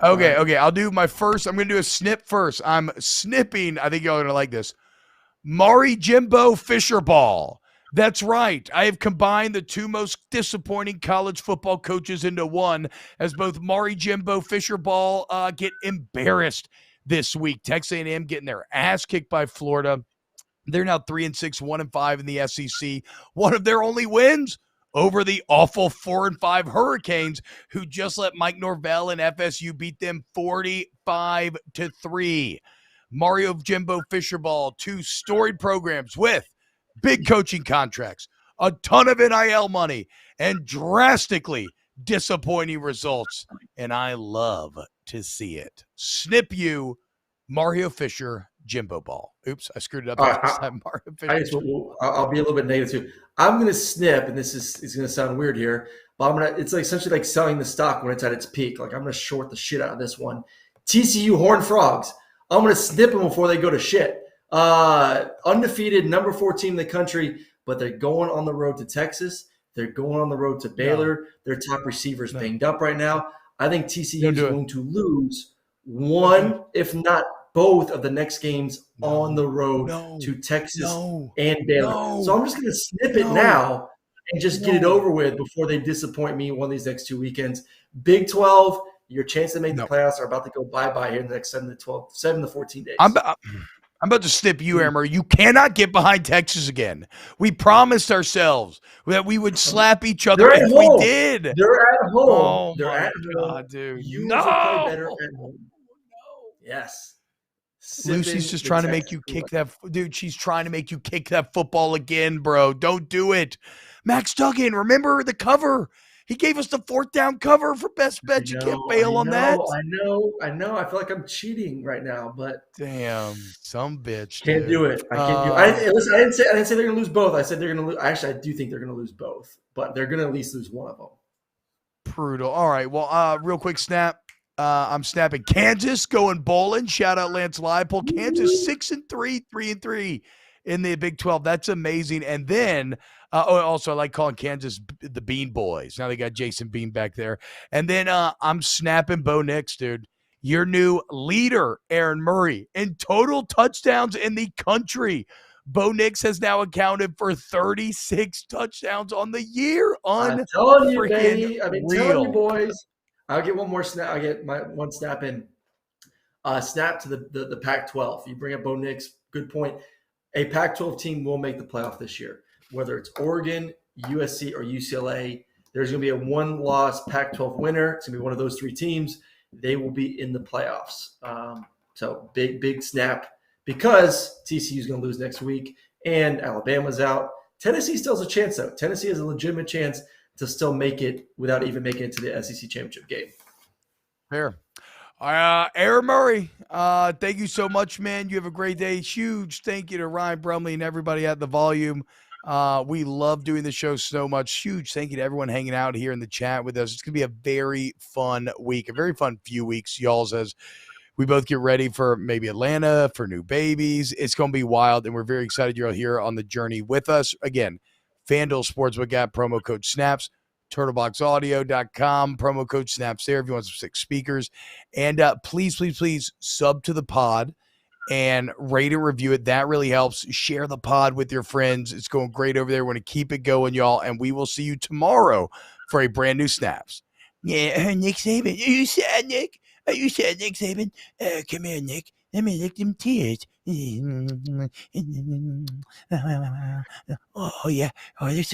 Okay. I'll do my first. I'm going to do a snip first. I'm snipping. I think y'all are going to like this. Maury Jimbo Fisher Ball. That's right. I have combined the two most disappointing college football coaches into one, as both Maury Jimbo Fisher Ball get embarrassed this week. Texas A&M getting their ass kicked by Florida. They're now 3-6, 1-5 in the SEC. One of their only wins over the awful 4-5 Hurricanes, who just let Mike Norvell and FSU beat them 45-3. Mario Jimbo Fisher Ball, two storied programs with big coaching contracts, a ton of NIL money, and drastically disappointing results. And I love to see it. Snip you, Mario Fisher Jimbo Ball. Oops, I screwed it up. I'll be a little bit negative too. I'm going to snip, and this is going to sound weird here, but it's like essentially like selling the stock when it's at its peak. Like, I'm going to short the shit out of this one. TCU Horned Frogs. I'm going to snip them before they go to shit. Undefeated, number 4 team in the country, but they're going on the road to Texas. They're going on the road to Baylor. Their top receiver's banged up right now. I think TCU is going to lose one, if not both, of the next games on the road to Texas and Baylor. So I'm just going to snip it now and just get it over with before they disappoint me one of these next 2 weekends. Big 12, your chance to make the playoffs are about to go bye-bye here in the next 7 to 14 days. I'm about to snip you, Amber. You cannot get behind Texas again. We promised ourselves that we would slap each other if we did. They're at home. Oh, They're at God, home. dude. You play better at home. Yes. Lucy's just trying to make you kick that. Dude, she's trying to make you kick that football again, bro. Don't do it. Max Duggan, remember the cover? He gave us the 4th down cover for best bet. You can't bail on that. I know. I feel like I'm cheating right now, but damn, some bitch. Can't do it. I can't do it. Listen, I didn't say they're going to lose both. I said they're going to lose. Actually, I do think they're going to lose both, but they're going to at least lose one of them. Brutal. All right. Well, real quick snap. I'm snapping Kansas going bowling. Shout out Lance Leipold. Kansas 6-3, 3-3 in the Big 12. That's amazing. And then also I like calling Kansas the Bean Boys. Now they got Jason Bean back there. And then I'm snapping Bo Nix, dude. Your new leader, Aaron Murray, in total touchdowns in the country. Bo Nix has now accounted for 36 touchdowns on the year. I'm telling you, baby. I've been telling you, boys. I'll get one more snap. I'll get my one snap in. Snap to the Pac-12. You bring up Bo Nix. Good point. A Pac-12 team will make the playoff this year. Whether it's Oregon, USC, or UCLA, there's going to be a one-loss Pac-12 winner. It's going to be one of those 3 teams. They will be in the playoffs. So big snap because TCU is going to lose next week and Alabama's out. Tennessee still has a chance, though. Tennessee has a legitimate chance to still make it without even making it to the SEC championship game. Fair. Aaron Murray, thank you so much, man. You have a great day. Huge thank you to Ryan Brumley and everybody at The Volume. We love doing the show so much. Huge thank you to everyone hanging out here in the chat with us. It's going to be a very fun week, a very fun few weeks, y'all, as we both get ready for maybe Atlanta, for new babies. It's going to be wild, and we're very excited you're here on the journey with us. Again, FanDuel Sportsbook app, promo code SNAPS, turtleboxaudio.com, promo code snaps there if you want some 6 speakers. And please sub to the pod and rate and review it. That really helps. Share the pod with your friends. It's going great over there. We're going to keep it going, y'all. And we will see you tomorrow for a brand new Snaps. Yeah, Nick Saban. Are you sad, Nick? Are you sad, Nick Saban? Come here, Nick. Let me lick them tears. Oh, yeah. Oh, they're so